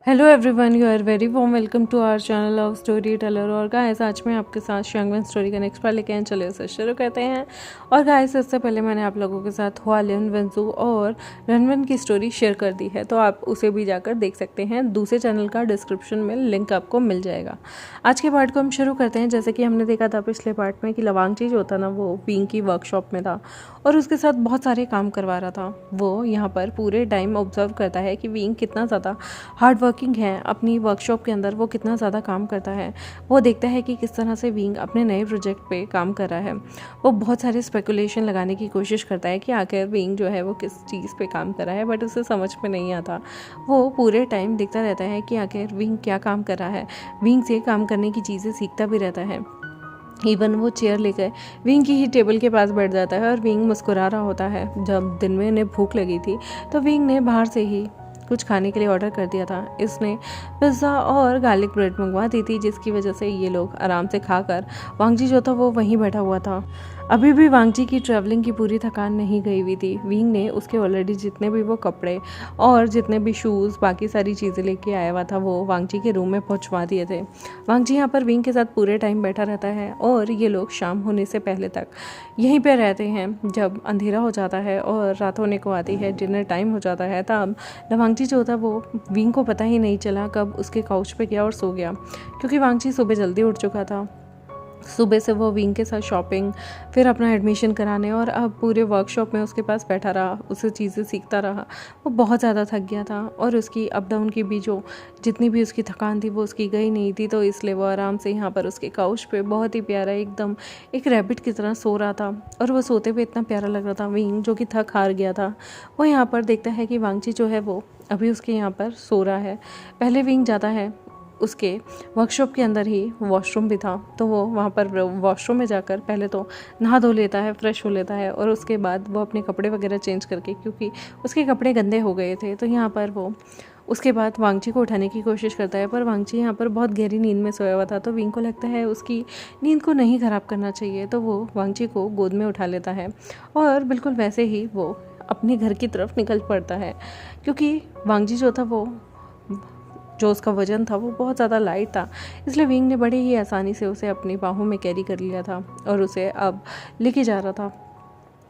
Hello everyone, you are very warm welcome to our channel of story teller. और guys, आज मैं आपके साथ शंगवन स्टोरी का नेक्स्ट पार्ट लेके आए, चले उसे शुरू करते हैं। और गाइस, इससे पहले मैंने आप लोगों के साथ हुआलिन, वेंजू और रनवन की स्टोरी शेयर कर दी है, तो आप उसे भी जाकर देख सकते हैं। दूसरे चैनल का डिस्क्रिप्शन में लिंक आपको मिल जाएगा। आज के पार्ट को हम शुरू करते हैं। जैसे कि हमने देखा था पिछले पार्ट में कि लवांगची जो था ना, वो विंग की वर्कशॉप में था और उसके साथ बहुत सारे काम करवा रहा था। वो यहाँ पर पूरे टाइम ऑब्जर्व करता है कि विंग कितना ज़्यादा हार्ड वर्किंग है अपनी वर्कशॉप के अंदर, वो कितना ज़्यादा काम करता है। वो देखता है कि किस तरह से विंग अपने नए प्रोजेक्ट पे काम कर रहा है। वो बहुत सारे स्पेकुलेशन लगाने की कोशिश करता है कि आखिर विंग जो है वो किस चीज़ पे काम कर रहा है, बट उसे समझ में नहीं आता। वो पूरे टाइम देखता रहता है कि आखिर विंग क्या काम कर रहा है। विंग से काम करने की चीज़ें सीखता भी रहता है। इवन वो चेयर लेकर विंग की ही टेबल के पास बैठ जाता है और विंग मुस्कुरा रहा होता है। जब दिन में इन्हें भूख लगी थी तो विंग ने बाहर से ही कुछ खाने के लिए ऑर्डर कर दिया था। इसने पिज़्ज़ा और गार्लिक ब्रेड मंगवा दी थी, जिसकी वजह से ये लोग आराम से खाकर वांगजी जो था वो वहीं बैठा हुआ था। अभी भी वांगजी की ट्रैवलिंग की पूरी थकान नहीं गई हुई थी। विंग ने उसके ऑलरेडी जितने भी वो कपड़े और जितने भी शूज़ बाकी सारी चीज़ें लेके आया हुआ था, वो वांगजी के रूम में पहुंचवा दिए थे। वांगजी यहाँ पर विंग के साथ पूरे टाइम बैठा रहता है और ये लोग शाम होने से पहले तक यहीं पे रहते हैं। जब अंधेरा हो जाता है और रात होने को आती है, डिनर टाइम हो जाता है, तब वांगजी जो था वो विंग को पता ही नहीं चला कब उसके काउच पे गया और सो गया, क्योंकि वांगजी सुबह जल्दी उठ चुका था। सुबह से वो विंग के साथ शॉपिंग, फिर अपना एडमिशन कराने और अब पूरे वर्कशॉप में उसके पास बैठा रहा, उसे चीज़ें सीखता रहा। वो बहुत ज़्यादा थक गया था और उसकी अप डाउन की भी जो जितनी भी उसकी थकान थी वो उसकी गई नहीं थी, तो इसलिए वो आराम से यहाँ पर उसके काउच पे बहुत ही प्यारा एकदम एक रैबिट की तरह सो रहा था। और वो सोते हुए इतना प्यारा लग रहा था। विंग जो कि थक हार गया था, वो यहाँ पर देखता है कि वांगची जो है वो अभी उसके यहाँ पर सो रहा है। पहले विंग जाता है, उसके वर्कशॉप के अंदर ही वॉशरूम भी था, तो वो वहाँ पर वॉशरूम में जाकर पहले तो नहा धो लेता है, फ्रेश हो लेता है और उसके बाद वो अपने कपड़े वगैरह चेंज करके, क्योंकि उसके कपड़े गंदे हो गए थे, तो यहाँ पर वो उसके बाद वांगची को उठाने की कोशिश करता है। पर वांगची यहाँ पर बहुत गहरी नींद में सोया हुआ था, तो विंग को लगता है उसकी नींद को नहीं ख़राब करना चाहिए, तो वो वांगची को गोद में उठा लेता है और बिल्कुल वैसे ही वो अपने घर की तरफ निकल पड़ता है। क्योंकि वांगजी जो था वो जो उसका वज़न था वो बहुत ज़्यादा लाइट था, इसलिए विंग ने बड़ी ही आसानी से उसे अपनी बाहों में कैरी कर लिया था और उसे अब लेके जा रहा था।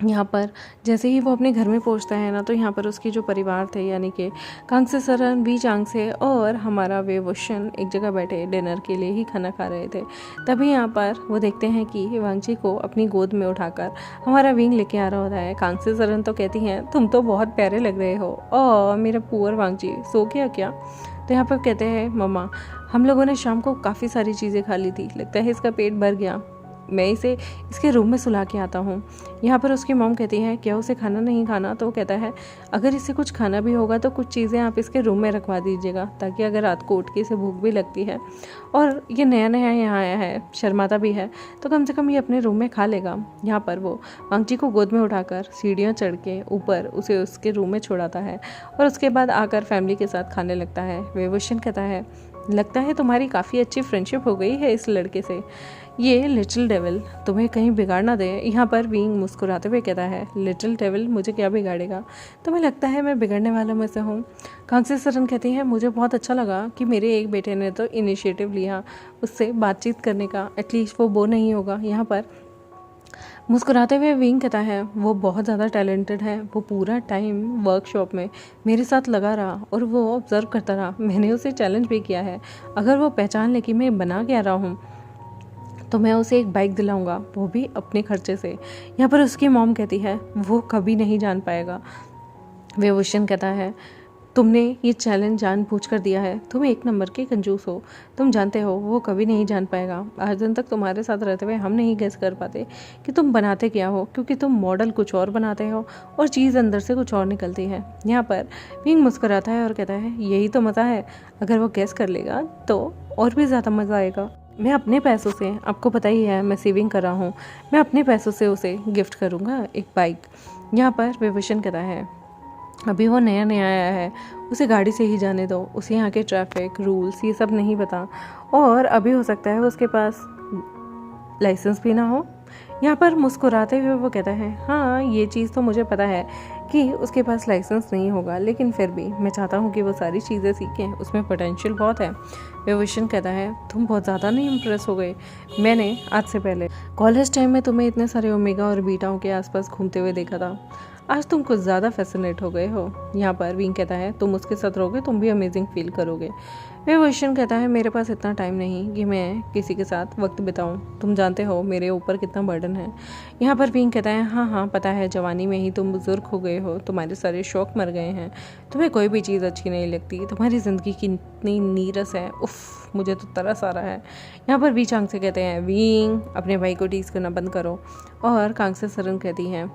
यहाँ पर जैसे ही वो अपने घर में पहुँचता है ना, तो यहाँ पर उसकी जो परिवार थे, यानी कि कांगसे सरन, बी चांगसे और हमारा वेवोशन एक जगह बैठे डिनर के लिए ही खाना खा रहे थे। तभी यहाँ पर वो देखते हैं कि वांगची को अपनी गोद में उठाकर हमारा विंग लेके आ रहा होता है। कांगसे सरन तो कहती हैं, तुम तो बहुत प्यारे लग रहे हो, और मेरा पुअर वांगची सो गया क्या? तो यहाँ पर कहते हैं, मम्मा हम लोगों ने शाम को काफ़ी सारी चीज़ें खा ली थी, लगता है इसका पेट भर गया, मैं इसे इसके रूम में सुला के आता हूँ। यहाँ पर उसकी मॉम कहती है, क्या उसे खाना नहीं खाना? तो वो कहता है, अगर इसे कुछ खाना भी होगा तो कुछ चीज़ें आप इसके रूम में रखवा दीजिएगा, ताकि अगर रात को उठ के इसे भूख भी लगती है और ये नया नया यहाँ आया है, शर्माता भी है, तो कम से कम ये अपने रूम में खा लेगा। यहाँ पर वो वांगची को गोद में उठाकर सीढ़ियाँ चढ़ के ऊपर उसे उसके रूम में छोड़ाता है और उसके बाद आकर फैमिली के साथ खाने लगता है। वेवोशन कहता है, लगता है तुम्हारी काफ़ी अच्छी फ्रेंडशिप हो गई है इस लड़के से, ये लिटिल डेविल तुम्हें कहीं बिगाड़ ना दे। यहाँ पर विंग मुस्कुराते हुए कहता है, लिटिल डेविल मुझे क्या बिगाड़ेगा? तुम्हें लगता है मैं बिगड़ने वालों में से हूँ? कांगसे सरन कहती है, मुझे बहुत अच्छा लगा कि मेरे एक बेटे ने तो इनिशिएटिव लिया उससे बातचीत करने का, एटलीस्ट वो बोर नहीं होगा। यहाँ पर मुस्कुराते हुए विंग कहता है, वो बहुत ज़्यादा टैलेंटेड है, वो पूरा टाइम वर्कशॉप में मेरे साथ लगा रहा और वो ऑब्जर्व करता रहा। मैंने उसे चैलेंज भी किया है, अगर वो पहचान ले कि मैं बना क्या रहा हूँ तो मैं उसे एक बाइक दिलाऊंगा, वो भी अपने खर्चे से। यहाँ पर उसकी मॉम कहती है, वो कभी नहीं जान पाएगा। वेवोशन कहता है, तुमने ये चैलेंज जानबूझकर दिया है, तुम एक नंबर के कंजूस हो, तुम जानते हो वो कभी नहीं जान पाएगा। आज दिन तक तुम्हारे साथ रहते हुए हम नहीं गेस कर पाते कि तुम बनाते क्या हो, क्योंकि तुम मॉडल कुछ और बनाते हो और चीज़ अंदर से कुछ और निकलती है। यहाँ पर विंग मुस्कुराता है और कहता है, यही तो मज़ा है, अगर वो गेस कर लेगा तो और भी ज़्यादा मज़ा आएगा। मैं अपने पैसों से, आपको पता ही है मैं सेविंग कर रहा हूँ, मैं अपने पैसों से उसे गिफ्ट करूँगा एक बाइक। यहाँ पर वेवोशन कहता है, अभी वो नया नया आया है, उसे गाड़ी से ही जाने दो, उसे यहाँ के ट्रैफिक रूल्स ये सब नहीं पता, और अभी हो सकता है उसके पास लाइसेंस भी ना हो। यहाँ पर मुस्कुराते हुए वो कहता है, हाँ ये चीज़ तो मुझे पता है कि उसके पास लाइसेंस नहीं होगा, लेकिन फिर भी मैं चाहता हूँ कि वो सारी चीज़ें सीखें, उसमें पोटेंशियल बहुत है। विभूषण कहता है, तुम बहुत ज़्यादा नहीं इम्प्रेस हो गए? मैंने आज से पहले कॉलेज टाइम में तुम्हें इतने सारे ओमेगा और बीटाओं के आसपास घूमते हुए देखा था, आज तुम कुछ ज़्यादा फैसिनेट हो गए हो। यहाँ पर विंग कहता है, तुम उसके साथ रहोगे तुम भी अमेजिंग फील करोगे। विभूषण कहता है, मेरे पास इतना टाइम नहीं कि मैं किसी के साथ वक्त बिताऊं, तुम जानते हो मेरे ऊपर कितना बर्डन है। यहाँ पर विंग कहता है, हाँ हाँ पता है, जवानी में ही तुम बुजुर्ग हो गए हो, तुम्हारे सारे शौक मर गए हैं, तुम्हें कोई भी चीज़ अच्छी नहीं लगती, तुम्हारी ज़िंदगी कितनी नीरस है, उफ मुझे तो तरस आ रहा है। यहाँ पर वी चांग से कहते हैं, विंग अपने भाई को टीज करना बंद करो। और कांग से सरन कहती हैं,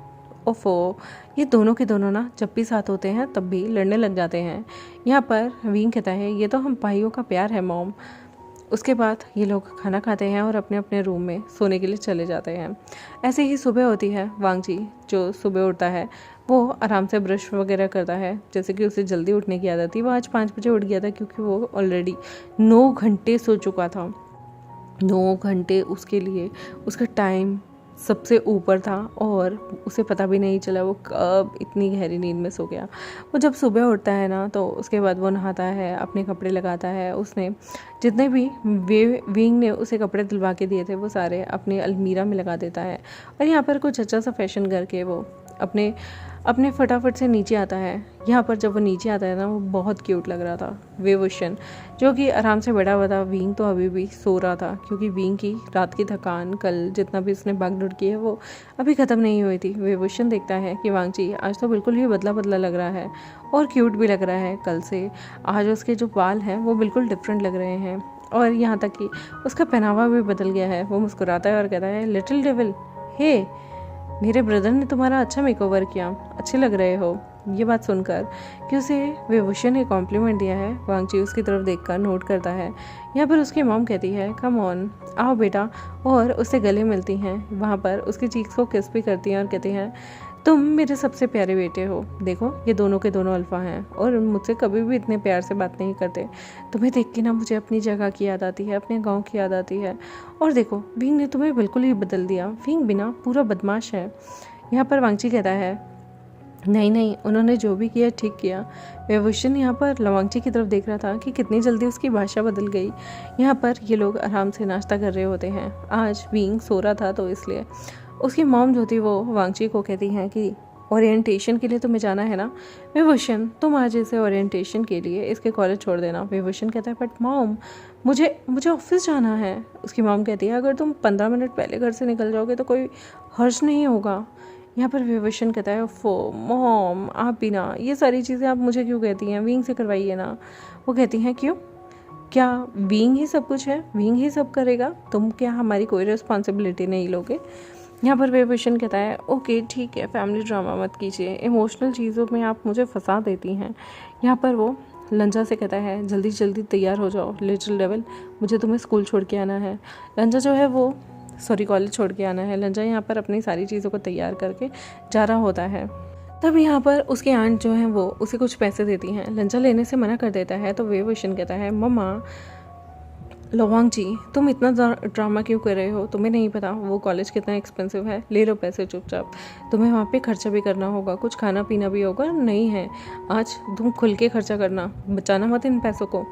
ओफो ये दोनों के दोनों ना जब भी साथ होते हैं तब भी लड़ने लग जाते हैं। यहाँ पर विंग कहता है, ये तो हम भाइयों का प्यार है मॉम। उसके बाद ये लोग खाना खाते हैं और अपने अपने रूम में सोने के लिए चले जाते हैं। ऐसे ही सुबह होती है। वांग जी जो सुबह उठता है वो आराम से ब्रश वगैरह करता है, जैसे कि उसे जल्दी उठने की आदत थी। वो आज 5 बजे उठ गया था क्योंकि वो ऑलरेडी 9 घंटे सो चुका था। 9 घंटे उसके लिए उसका टाइम सबसे ऊपर था और उसे पता भी नहीं चला वो कब इतनी गहरी नींद में सो गया। वो जब सुबह उठता है ना तो उसके बाद वो नहाता है, अपने कपड़े लगाता है। उसने जितने भी विंग ने उसे कपड़े दिलवा के दिए थे वो सारे अपनी अलमीरा में लगा देता है। और यहाँ पर कुछ अच्छा सा फैशन करके वो अपने फटाफट से नीचे आता है। यहाँ पर जब वो नीचे आता है ना वो बहुत क्यूट लग रहा था। विभूषण जो कि आराम से बैठा हुआ था, विंग तो अभी भी सो रहा था क्योंकि विंग की रात की थकान, कल जितना भी उसने भागदौड़ की है वो अभी ख़त्म नहीं हुई थी। विभूषण देखता है कि वांग जी आज तो बिल्कुल ही बदला बदला लग रहा है और क्यूट भी लग रहा है कल से। आज उसके जो बाल हैं वो बिल्कुल डिफरेंट लग रहे हैं और यहाँ तक कि उसका पहनावा भी बदल गया है। वो मुस्कुराता है और कहता है, लिटिल डेविल, हे मेरे ब्रदर ने तुम्हारा अच्छा मेकओवर किया, अच्छे लग रहे हो। ये बात सुनकर कि उसे विभूषण ने कॉम्प्लीमेंट दिया है, वांग जी उसकी तरफ देखकर नोट करता है। यहाँ पर उसकी मॉम कहती है, कम ऑन आओ बेटा, और उससे गले मिलती हैं। वहाँ पर उसकी चीक्स को किस भी करती हैं और कहती हैं, तुम मेरे सबसे प्यारे बेटे हो। देखो ये दोनों के दोनों अल्फा हैं और मुझसे कभी भी इतने प्यार से बात नहीं करते। तुम्हें देख के ना मुझे अपनी जगह की याद आती है, अपने गांव की याद आती है। और देखो विंग ने तुम्हें बिल्कुल ही बदल दिया, विंग बिना पूरा बदमाश है। यहाँ पर वांगची कहता है, नहीं उन्होंने जो भी किया ठीक किया। विभूषण यहाँ पर लवांगची की तरफ देख रहा था कि कितनी जल्दी उसकी भाषा बदल गई। यहाँ पर ये लोग आराम से नाश्ता कर रहे होते हैं। आज विंग सो रहा था तो इसलिए उसकी मॉम जो थी वो वांगची को कहती हैं कि ओरिएंटेशन के लिए तुम्हें जाना है ना विभूषण, तुम आज इसे ओरिएंटेशन के लिए इसके कॉलेज छोड़ देना। विभूषण कहता है, बट मॉम मुझे ऑफिस जाना है। उसकी मॉम कहती है, अगर तुम 15 मिनट पहले घर से निकल जाओगे तो कोई हर्ज नहीं होगा। यहाँ पर विभूषण कहता है, फो मॉम आप भी ना ये सारी चीज़ें आप मुझे क्यों कहती हैं, विंग से करवाइए ना। वो कहती हैं, क्यों, क्या विंग ही सब कुछ है, विंग ही सब करेगा, तुम क्या हमारी कोई रिस्पॉन्सिबिलिटी नहीं लोगे। यहाँ पर विभूषण कहता है, ओके ठीक है, फैमिली ड्रामा मत कीजिए, इमोशनल चीज़ों में आप मुझे फंसा देती हैं। यहाँ पर वो लंजा से कहता है, जल्दी जल्दी तैयार हो जाओ लिटिल डेविल, मुझे तुम्हें स्कूल छोड़ के आना है। लंजा जो है वो कॉलेज छोड़ के आना है। लंजा यहाँ पर अपनी सारी चीज़ों को तैयार करके जा रहा होता है। तब यहाँ पर उसकी आंट जो है वो उसे कुछ पैसे देती हैं। लंजा लेने से मना कर देता है तो विभूषण कहता है, मम्मा लवांग जी तुम इतना ड्रामा क्यों कर रहे हो, तुम्हें नहीं पता वो कॉलेज कितना एक्सपेंसिव है, ले लो पैसे चुपचाप, तुम्हें वहाँ पे खर्चा भी करना होगा, कुछ खाना पीना भी होगा। नहीं है आज तुम खुल के खर्चा करना, बचाना मत इन पैसों को।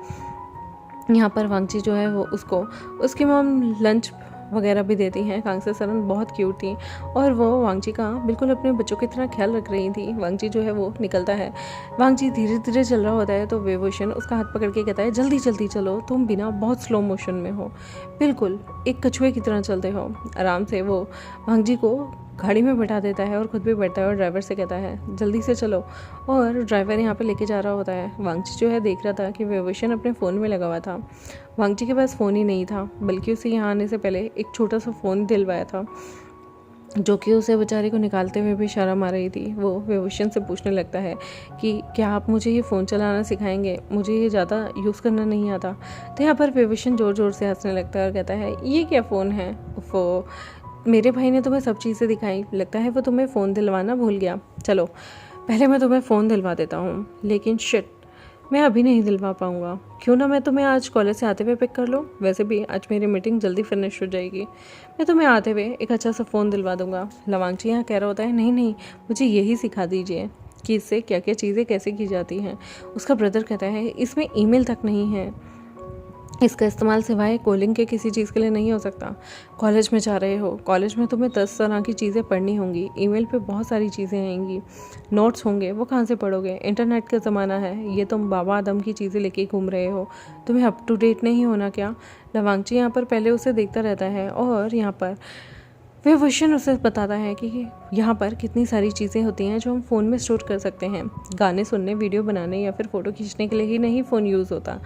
यहाँ पर वांगची जो है वो उसको उसकी मॉम लंच वगैरह भी देती हैं। कांग से सरन बहुत क्यूट थी और वो वांगची का बिल्कुल अपने बच्चों की तरह ख्याल रख रही थी। वांगची जो है वो निकलता है, वांगची धीरे धीरे चल रहा होता है तो विभूषण उसका हाथ पकड़ के कहता है, जल्दी जल्दी चलो, तुम बिना बहुत स्लो मोशन में हो, बिल्कुल एक कछुए की तरह चलते हो। आराम से वो वांगची को गाड़ी में बैठा देता है और खुद भी बैठता है और ड्राइवर से कहता है, जल्दी से चलो। और ड्राइवर यहाँ पे लेके जा रहा होता है। वांगची जो है देख रहा था कि विभूषण अपने फ़ोन में लगा हुआ था। वांगची के पास फ़ोन ही नहीं था, बल्कि उसे यहाँ आने से पहले एक छोटा सा फ़ोन दिलवाया था जो कि उसे बेचारे को निकालते हुए भी शर्म आ रही थी। वो विभूषण से पूछने लगता है कि क्या आप मुझे ये फ़ोन चलाना सिखाएंगे, मुझे ये ज़्यादा यूज़ करना नहीं आता। तो यहाँ पर विभूषण ज़ोर ज़ोर से हंसने लगता है और कहता है, ये क्या फ़ोन है, वो मेरे भाई ने तुम्हें सब चीज़ें दिखाई, लगता है वो तुम्हें फ़ोन दिलवाना भूल गया। चलो पहले मैं तुम्हें फ़ोन दिलवा देता हूँ। लेकिन शिट मैं अभी नहीं दिलवा पाऊँगा, क्यों ना मैं तुम्हें आज कॉलेज से आते हुए पिक कर लूँ। वैसे भी आज मेरी मीटिंग जल्दी फिनिश हो जाएगी, मैं तुम्हें आते हुए एक अच्छा सा फ़ोन दिलवा दूँगा। लवांगची यहाँ कह रहा होता है, नहीं नहीं, मुझे यही सिखा दीजिए कि इससे क्या क्या चीज़ें कैसे की जाती हैं। उसका ब्रदर कहता है, इसमें ईमेल तक नहीं है, इसका इस्तेमाल सिवाय कॉलिंग के किसी चीज़ के लिए नहीं हो सकता। कॉलेज में जा रहे हो, कॉलेज में तुम्हें 10 तरह की चीज़ें पढ़नी होंगी, ईमेल पे बहुत सारी चीज़ें आएंगी, नोट्स होंगे, वो कहाँ से पढ़ोगे। इंटरनेट का ज़माना है, ये तुम बाबा आदम की चीज़ें लेके घूम रहे हो, तुम्हें अप टू डेट नहीं होना क्या। लवांगची यहाँ पर पहले उसे देखता रहता है और यहाँ पर विभूषण उसे बताता है कि यहाँ पर कितनी सारी चीज़ें होती हैं जो हम फ़ोन में स्टोर कर सकते हैं। गाने सुनने, वीडियो बनाने या फिर फ़ोटो खींचने के लिए ही नहीं फ़ोन यूज़ होता,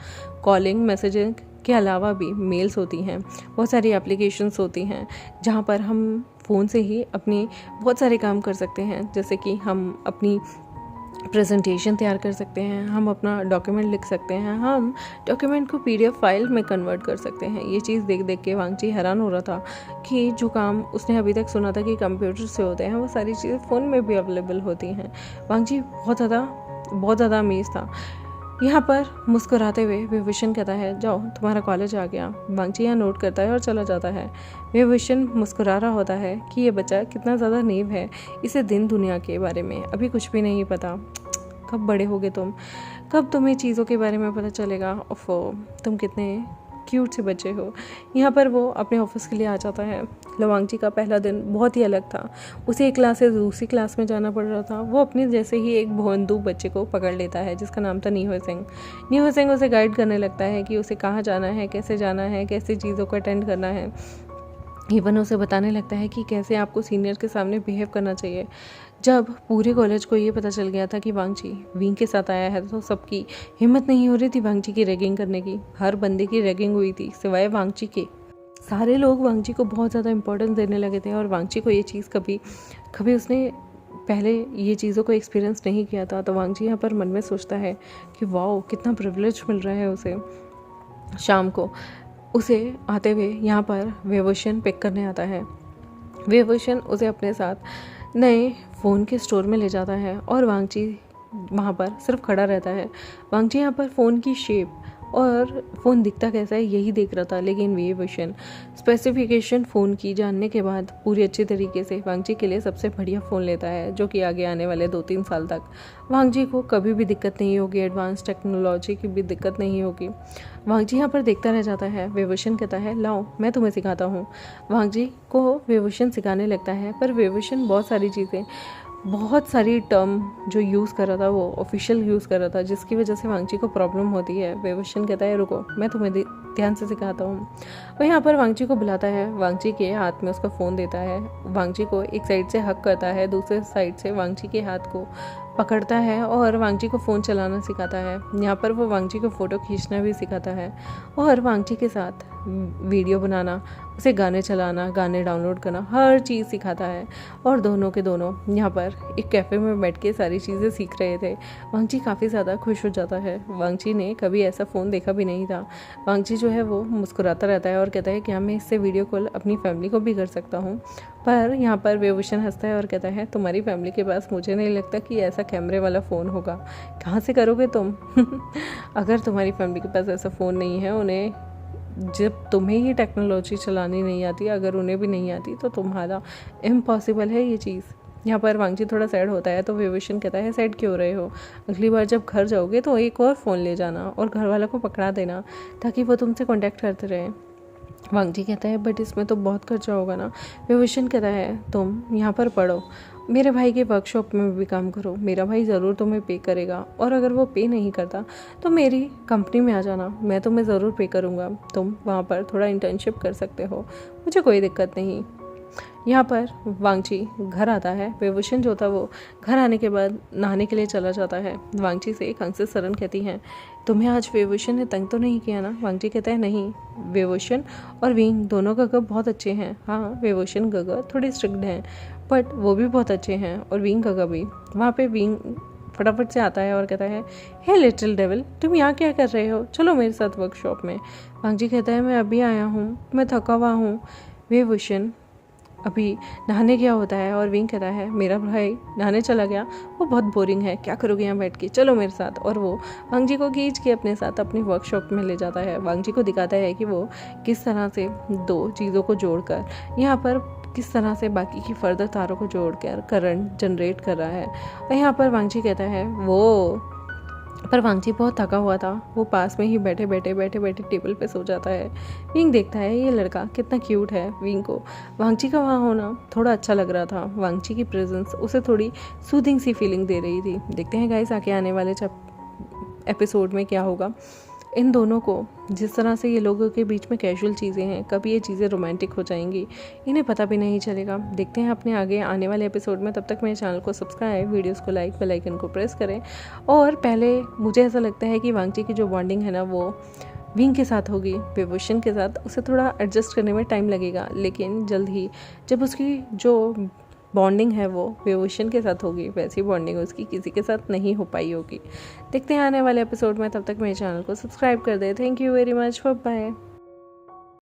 कॉलिंग, मैसेजिंग के अलावा भी मेल्स होती हैं, बहुत सारी एप्लीकेशंस होती हैं जहाँ पर हम फ़ोन से ही अपनी बहुत सारे काम कर सकते हैं। जैसे कि हम अपनी प्रेजेंटेशन तैयार कर सकते हैं, हम अपना डॉक्यूमेंट लिख सकते हैं, हम डॉक्यूमेंट को पीडीएफ फाइल में कन्वर्ट कर सकते हैं। ये चीज़ देख देख के वांगची हैरान हो रहा था कि जो काम उसने अभी तक सुना था कि कंप्यूटर से होते हैं, वो सारी चीज़ें फ़ोन में भी अवेलेबल होती हैं। वांगची बहुत ज़्यादा अमेज था। यहाँ पर मुस्कुराते हुए विभूषण कहता है, जाओ तुम्हारा कॉलेज आ गया। वांगची यहाँ नोट करता है और चला जाता है। विभूषण मुस्कुरा रहा होता है कि ये बच्चा कितना ज़्यादा नेव है, इसे दिन दुनिया के बारे में अभी कुछ भी नहीं पता। कब बड़े होगे तुम, कब तुम्हें चीज़ों के बारे में पता चलेगा। ओफो, तुम कितने क्यूट से बच्चे हो। यहाँ पर वो अपने ऑफिस के लिए आ जाता है। लवांगची का पहला दिन बहुत ही अलग था। उसे एक क्लास से दूसरी क्लास में जाना पड़ रहा था। वो अपने जैसे ही एक भोंदू बच्चे को पकड़ लेता है जिसका नाम था नीहो सिंह। नीहो सिंह उसे गाइड करने लगता है कि उसे कहाँ जाना है, कैसे जाना है, कैसे चीज़ों को अटेंड करना है। इवन उसे बताने लगता है कि कैसे आपको सीनियर के सामने बिहेव करना चाहिए। जब पूरे कॉलेज को ये पता चल गया था कि वांगची विंग के साथ आया है तो सबकी हिम्मत नहीं हो रही थी वांगची की रैगिंग करने की। हर बंदे की रैगिंग हुई थी सिवाय वांगची के। सारे लोग वांगची को बहुत ज़्यादा इंपॉर्टेंस देने लगे थे और वांगची को ये चीज़ कभी उसने पहले ये चीज़ों को एक्सपीरियंस नहीं किया था। तो वांगची यहाँ पर मन में सोचता है कि वाओ, कितना प्रिविलेज मिल रहा है उसे। शाम को उसे आते हुए यहाँ पर विभूषण पिक करने आता है। विभूषण उसे अपने साथ नए फ़ोन के स्टोर में ले जाता है और वांगची वहाँ पर सिर्फ खड़ा रहता है। वांगची यहाँ पर फ़ोन की शेप और फ़ोन दिखता कैसा है यही देख रहा था, लेकिन विभूषण स्पेसिफिकेशन फ़ोन की जानने के बाद पूरी अच्छी तरीके से वांगची के लिए सबसे बढ़िया फ़ोन लेता है, जो कि आगे आने वाले 2-3 साल तक वांगची को कभी भी दिक्कत नहीं होगी, एडवांस टेक्नोलॉजी की भी दिक्कत नहीं होगी। वांगची यहाँ पर देखता रह जाता है। विभूषण कहता है, लाओ मैं तुम्हें सिखाता हूँ। वांगची को विभूषण सिखाने लगता है, पर विभूषण बहुत सारी टर्म जो यूज़ कर रहा था वो ऑफिशियल यूज़ कर रहा था, जिसकी वजह से वांगची को प्रॉब्लम होती है। विभूषण कहता है, रुको मैं तुम्हें ध्यान से सिखाता हूँ। वो यहाँ पर वांगची को बुलाता है, वांगची के हाथ में उसका फ़ोन देता है, वांगची को एक साइड से हक करता है, दूसरे साइड से वांगची के हाथ को पकड़ता है और वांगची को फ़ोन चलाना सिखाता है। यहाँ पर वो वांगची को फ़ोटो खींचना भी सिखाता है और वांगची के साथ वीडियो बनाना, उसे गाने चलाना, गाने डाउनलोड करना, हर चीज़ सिखाता है। और दोनों के दोनों यहाँ पर एक कैफ़े में बैठ के सारी चीज़ें सीख रहे थे। वांगची काफ़ी ज़्यादा खुश हो जाता है। वांगची ने कभी ऐसा फ़ोन देखा भी नहीं था। वांगची जो है वो मुस्कुराता रहता है और कहता है, क्या मैं इससे वीडियो कॉल अपनी फैमिली को भी कर सकता हूँ। पर यहाँ पर विभूषण हंसता है और कहता है, तुम्हारी फैमिली के पास मुझे नहीं लगता कि ऐसा कैमरे वाला फ़ोन होगा, कहाँ से करोगे तुम। अगर तुम्हारी फैमिली के पास ऐसा फ़ोन नहीं है, उन्हें जब तुम्हें ही टेक्नोलॉजी चलानी नहीं आती, अगर उन्हें भी नहीं आती तो तुम्हारा इम्पॉसिबल है ये चीज़। यहाँ पर वांगची थोड़ा सैड होता है तो विभूषण कहता है, सैड क्यों रहे हो, अगली बार जब घर जाओगे तो एक और फ़ोन ले जाना और घर वालों को पकड़ा देना ताकि वो तुमसे कॉन्टैक्ट करते रहें। वांगची कहता है, बट इसमें तो बहुत खर्चा होगा ना। विभूषण कहता है, तुम यहाँ पर पढ़ो, मेरे भाई के वर्कशॉप में भी काम करो, मेरा भाई ज़रूर तुम्हें पे करेगा, और अगर वो पे नहीं करता तो मेरी कंपनी में आ जाना, मैं तुम्हें ज़रूर पे करूँगा, तुम वहाँ पर थोड़ा इंटर्नशिप कर सकते हो, मुझे कोई दिक्कत नहीं। यहाँ पर वांगची घर आता है। विभूषण जो था वो घर आने के बाद नहाने के लिए चला जाता है। वांगची से कांग्रेस सरन कहती हैं, तुम्हें आज विभूषण ने तंग तो नहीं किया ना। वांगची कहता है, नहीं, विभूषण और विंग दोनों गगर बहुत अच्छे हैं। हाँ, विभूषण गगर थोड़े स्ट्रिक्ट हैं बट वो भी बहुत अच्छे हैं, और विंग गगर भी। वहाँ पे विंग फटाफट से आता है और कहता है, हे लिटिल डेविल, तुम यहाँ क्या कर रहे हो, चलो मेरे साथ वर्कशॉप में। वांगची कहता है, मैं अभी आया हूँ, मैं थका हुआ हूँ। विभूषण अभी नहाने गया होता है और विंग कहता है मेरा भाई नहाने चला गया, वो बहुत बोरिंग है, क्या करोगे यहाँ बैठ के, चलो मेरे साथ। और वो वांग जी को खींच के अपने साथ अपनी वर्कशॉप में ले जाता है। वांग जी को दिखाता है कि वो किस तरह से दो चीज़ों को जोड़कर यहाँ पर किस तरह से बाकी की फर्दर तारों को जोड़कर करंट जनरेट कर रहा है। और यहाँ पर वांग जी कहता है पर वांग जी बहुत थका हुआ था, वो पास में ही बैठे बैठे टेबल पे सो जाता है। विंग देखता है ये लड़का कितना क्यूट है। विंग को वांग जी का वहाँ होना थोड़ा अच्छा लग रहा था। वांग जी की प्रेजेंस उसे थोड़ी सूदिंग सी फीलिंग दे रही थी। देखते हैं गाइस आगे आने वाले एपिसोड में क्या होगा। इन दोनों को जिस तरह से ये लोगों के बीच में कैजुअल चीज़ें हैं, कभी ये चीज़ें रोमांटिक हो जाएंगी, इन्हें पता भी नहीं चलेगा। देखते हैं अपने आगे आने वाले एपिसोड में। तब तक मेरे चैनल को सब्सक्राइब, वीडियोस को लाइक, बेल आइकन को प्रेस करें। और पहले मुझे ऐसा लगता है कि वांग जी की जो बॉन्डिंग है ना वो विंग के साथ होगी, विभूषण के साथ, उसे थोड़ा एडजस्ट करने में टाइम लगेगा, लेकिन जल्द ही जब उसकी जो बॉन्डिंग है वो विभूषण के साथ होगी, वैसी बॉन्डिंग उसकी किसी के साथ नहीं हो पाई होगी। देखते हैं आने वाले एपिसोड में। तब तक मेरे चैनल को सब्सक्राइब कर दे। Thank you very much, bye.